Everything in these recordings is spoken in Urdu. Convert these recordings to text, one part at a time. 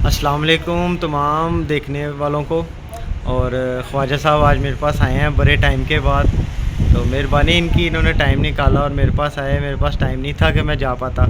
السلام علیکم تمام دیکھنے والوں کو. اور خواجہ صاحب آج میرے پاس آئے ہیں بڑے ٹائم کے بعد. تو مہربانی ان کی، انہوں نے ٹائم نکالا اور میرے پاس آئے. میرے پاس ٹائم نہیں تھا کہ میں جا پاتا،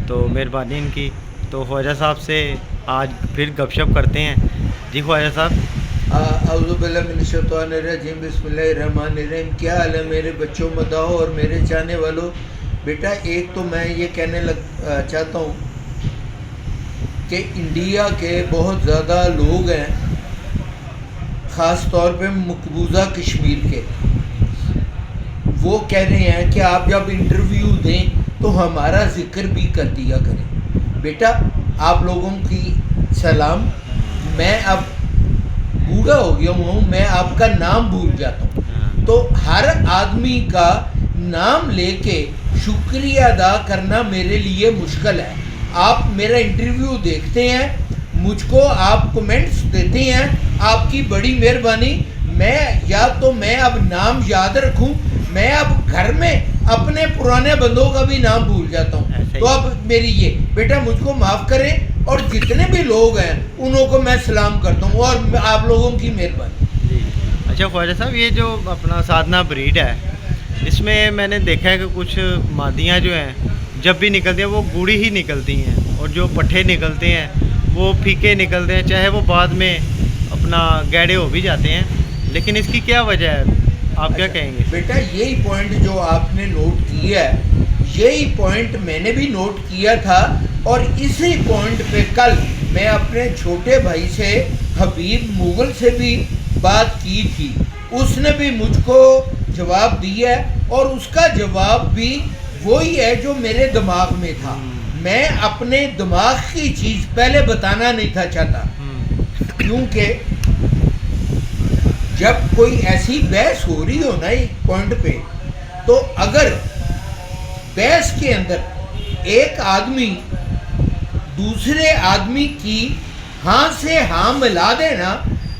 تو مہربانی ان کی. تو خواجہ صاحب سے آج پھر گپ شپ کرتے ہیں. جی خواجہ صاحب. اعوذ باللہ من الشیطان الرجیم، بسم اللہ الرحمن الرحیم. کیا حال ہے میرے بچوں مداحوں اور میرے چاہنے والوں؟ بیٹا ایک تو میں یہ کہنے چاہتا ہوں کہ انڈیا کے بہت زیادہ لوگ ہیں، خاص طور پہ مقبوضہ کشمیر کے، وہ کہہ رہے ہیں کہ آپ جب انٹرویو دیں تو ہمارا ذکر بھی کر دیا کریں. بیٹا آپ لوگوں کی سلام. میں اب بوڑھا ہو گیا ہوں، میں آپ کا نام بھول جاتا ہوں. تو ہر آدمی کا نام لے کے شکریہ ادا کرنا میرے لیے مشکل ہے. آپ میرا انٹرویو دیکھتے ہیں، مجھ کو آپ کمنٹس دیتے ہیں، آپ کی بڑی مہربانی. میں اب نام یاد رکھوں، میں اب گھر میں اپنے پرانے بندوں کا بھی نام بھول جاتا ہوں. تو اب میری یہ بیٹا مجھ کو معاف کریں، اور جتنے بھی لوگ ہیں انہوں کو میں سلام کرتا ہوں، اور آپ لوگوں کی مہربانی. جی اچھا خواجہ صاحب، یہ جو اپنا سادھنا بریڈ ہے، اس میں نے دیکھا ہے کہ کچھ مادیاں جو ہیں جب بھی نکلتی ہیں وہ گوڑی ہی نکلتی ہیں، اور جو پٹھے نکلتے ہیں وہ پھیکے نکلتے ہیں، چاہے وہ بعد میں اپنا گیڑے ہو بھی جاتے ہیں. لیکن اس کی کیا وجہ ہے، آپ کیا کہیں گے؟ بیٹا یہی پوائنٹ جو آپ نے نوٹ کیا ہے، یہی پوائنٹ میں نے بھی نوٹ کیا تھا. اور اسی پوائنٹ پہ کل میں اپنے چھوٹے بھائی سے، حبیب مغل سے بھی بات کی تھی. اس نے بھی مجھ کو جواب دیا ہے، اور اس کا جواب بھی وہی ہے جو میرے دماغ میں تھا. میں اپنے دماغ کی چیز پہلے بتانا نہیں تھا چاہتا، کیونکہ جب کوئی ایسی بحث ہو رہی ہو نا ایک پوائنٹ پہ، تو اگر بحث کے اندر ایک آدمی دوسرے آدمی کی ہاں سے ہاں ملا دے نا،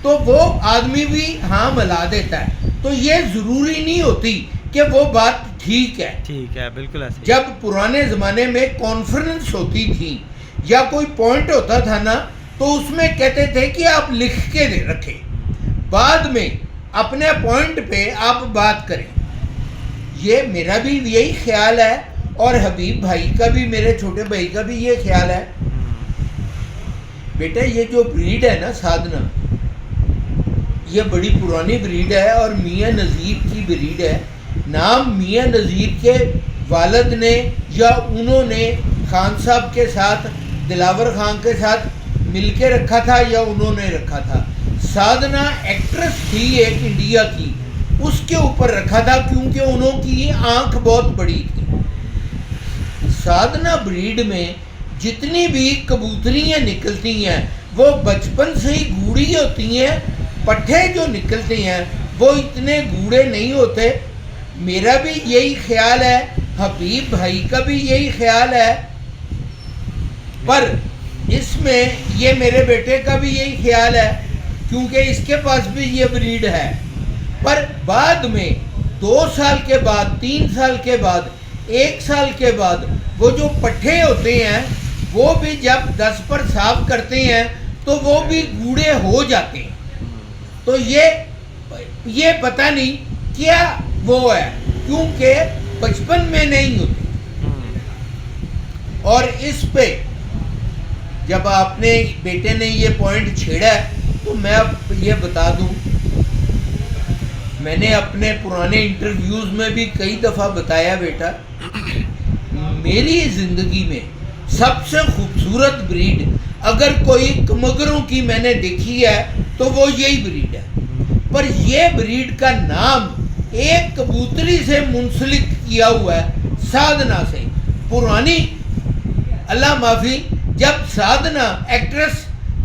تو وہ آدمی بھی ہاں ملا دیتا ہے. تو یہ ضروری نہیں ہوتی کہ وہ بات ٹھیک ہے. ٹھیک ہے، بالکل ایسے. جب پرانے زمانے میں کانفرنس ہوتی تھی یا کوئی پوائنٹ ہوتا تھا نا، تو اس میں کہتے تھے کہ آپ لکھ کے رکھیں، بعد میں اپنے پوائنٹ پہ آپ بات کریں. یہ میرا بھی یہی خیال ہے، اور حبیب بھائی کا بھی، میرے چھوٹے بھائی کا بھی یہ خیال ہے. بیٹا یہ جو بریڈ ہے نا سادھنا، یہ بڑی پرانی بریڈ ہے، اور میاں نذیر کی بریڈ ہے. نام میاں نذیر کے والد نے یا انہوں نے خان صاحب کے ساتھ، دلاور خان کے ساتھ مل کے رکھا تھا، یا انہوں نے رکھا تھا. سادھنا ایکٹریس تھی ایک انڈیا کی، اس کے اوپر رکھا تھا کیونکہ انہوں کی آنکھ بہت بڑی تھی. سادھنا بریڈ میں جتنی بھی کبوتریاں نکلتی ہیں وہ بچپن سے ہی گوڑی ہوتی ہیں. پٹھے جو نکلتے ہیں وہ اتنے گوڑے نہیں ہوتے. میرا بھی یہی خیال ہے، حبیب بھائی کا بھی یہی خیال ہے، پر اس میں یہ میرے بیٹے کا بھی یہی خیال ہے، کیونکہ اس کے پاس بھی یہ بریڈ ہے. پر بعد میں 2 سال کے بعد، 3 سال کے بعد، 1 سال کے بعد وہ جو پٹھے ہوتے ہیں وہ بھی جب 10 پر صاف کرتے ہیں تو وہ بھی گوڑے ہو جاتے ہیں. تو یہ پتہ نہیں کیا وہ ہے، کیونکہ بچپن میں نہیں ہوتے. اور اس پہ جب آپ نے بیٹے نے یہ پوائنٹ چھیڑا ہے تو میں اب یہ بتا دوں، میں نے اپنے پرانے انٹرویوز میں بھی کئی دفعہ بتایا، بیٹا میری زندگی میں سب سے خوبصورت بریڈ اگر کوئی کمگروں کی میں نے دیکھی ہے تو وہ یہی بریڈ ہے. پر یہ بریڈ کا نام ایک کبوتری سے منسلک کیا ہوا ہے، سادھنا سے. پرانی اللہ معافی، جب سادھنا ایکٹریس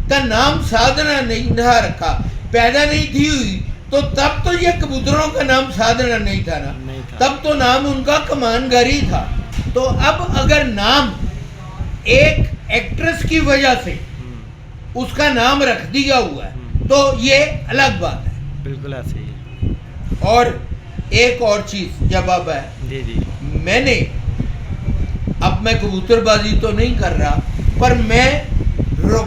کا نام سادھنا نہیں تھا رکھا، پیدا نہیں تھی ہوئی، تو تب تو یہ کبوتروں کا نام سادھنا نہیں تھا نا، تب تو نام ان کا کمان گری تھا. تو اب اگر نام ایک ایکٹریس کی وجہ سے اس کا نام رکھ دیا ہوا ہے تو یہ الگ بات ہے. بالکل ایسے ہی. اور ایک اور چیز جب اب ہے، جی میں نے، اب میں کبوتر بازی تو نہیں کر رہا، پر میں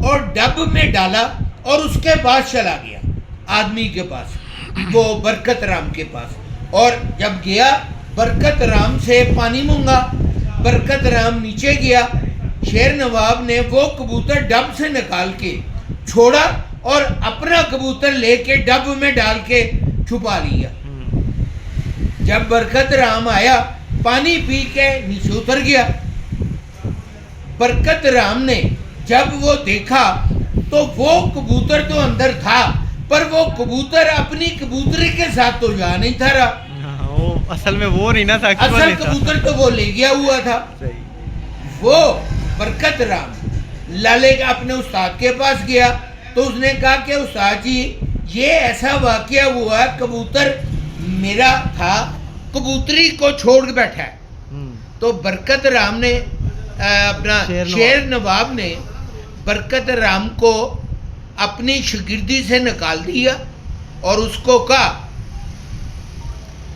اور ڈب میں ڈالا اور اس کے پاس چلا گیا آدمی کے پاس, وہ برکت رام کے پاس. اور جب گیا برکت رام سے پانی مانگا, برکت رام نیچے گیا, شیر نواب نے وہ کبوتر ڈب سے نکال کے چھوڑا اور اپنا کبوتر لے کے ڈب میں ڈال کے چھپا لیا. جب برکت رام آیا پانی پی کے نیچے اتر گیا. برکت رام نے جب وہ دیکھا تو وہ کبوتر تو اندر تھا, پر وہ کبوتر اپنی کبوتری کے ساتھ تو جا نہیں تھا رہا. وہ اصل میں وہ نہیں نا تھا, اصل کبوتر تو وہ لے گیا ہوا تھا. وہ برکت رام لالے کا اپنے استاد کے پاس گیا تو اس نے کہا کہ استاد جی یہ ایسا واقعہ ہوا, کبوتر میرا تھا, کبوتری کو چھوڑ کے بیٹھا ہے. تو برکت رام نے اپنا شیر نواب نے برکت رام کو اپنی شاگردی سے نکال دیا اور اس کو کہا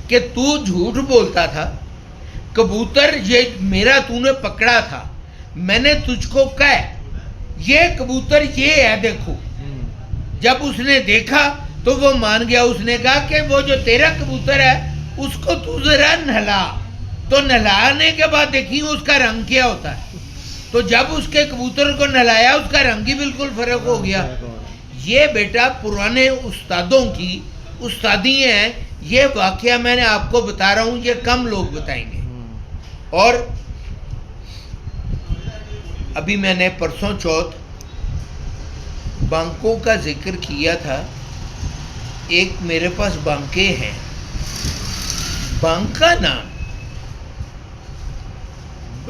کہ تو جھوٹ بولتا تھا, کبوتر یہ میرا تو نے پکڑا تھا, میں نے تجھ کو کہا یہ کبوتر یہ ہے دیکھو. جب اس نے دیکھا تو وہ مان گیا. اس نے کہا کہ وہ جو تیرا کبوتر ہے اس کو تو ذرا نہلا. تو نہلانے کے بعد دیکھیں اس کا رنگ کیا ہوتا ہے. تو جب اس کے کبوتر کو نہلایا اس کا رنگ ہی بالکل فرق ہو گیا. یہ بیٹا پرانے استادوں کی استادی ہیں. یہ واقعہ میں نے آپ کو بتا رہا ہوں, یہ کم لوگ بتائیں گے. اور ابھی میں نے پرسوں چوتھ بانکوں کا ذکر کیا تھا. ایک میرے پاس بانکے ہیں. بانکا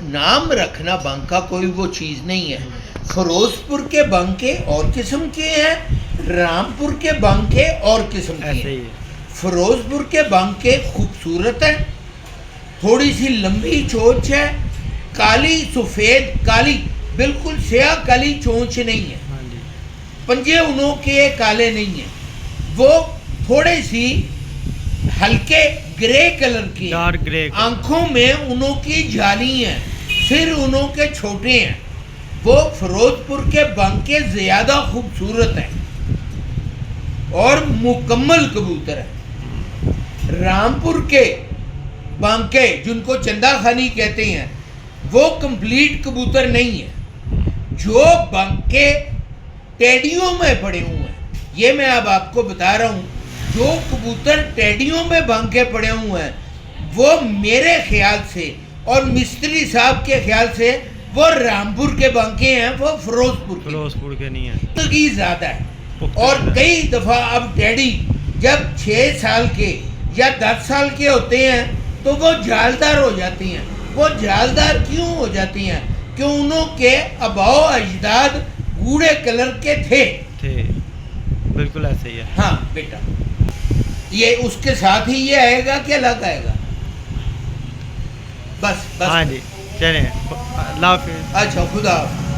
نام رکھنا, بانکا کوئی وہ چیز نہیں ہے. فیروز پور کے بانکے اور قسم کے ہیں, رامپور کے بانکے اور قسم کے ہیں. فیروز پور کے بانکے خوبصورت ہیں, تھوڑی سی لمبی چونچ ہے, کالی سفید کالی بالکل سیاہ کالی چونچ نہیں ہے, پنجے انہوں کے کالے نہیں ہیں, وہ تھوڑے سی ہلکے گرے کلر کی, آنکھوں میں انہوں کی جھالی ہیں, سر انہوں کے چھوٹے ہیں. وہ فیروز پور کے بانکے زیادہ خوبصورت ہیں اور مکمل کبوتر ہیں. رامپور کے بانکے جن کو چندہ خانی کہتے ہیں وہ کمپلیٹ کبوتر نہیں ہیں. جو بانکے ٹیڈیوں میں پڑے ہوئے ہیں, یہ میں اب آپ کو بتا رہا ہوں, جو کبوتر ٹیڈیوں میں بانکے پڑے ہوئے ہیں وہ میرے خیال سے اور مستری صاحب کے خیال سے وہ رامپور کے بانکے ہیں, وہ فیروز پور کے نہیں ہیں. تلگی زیادہ ہے. اور کئی دفعہ اب ٹیڈی جب 6 سال کے یا 10 سال کے ہوتے ہیں تو وہ جالدار ہو جاتی ہیں. وہ جالدار کیوں ہو جاتی ہیں؟ کہ انہوں کے آباؤ اجداد گوڑے کلر کے تھے. بالکل ایسے ہی ہے. ہاں بیٹا, یہ اس کے ساتھ ہی یہ آئے گا کہ الگ آئے گا؟ بس. ہاں جی چلیں, اللہ حافظ. اچھا, خدا حافظ.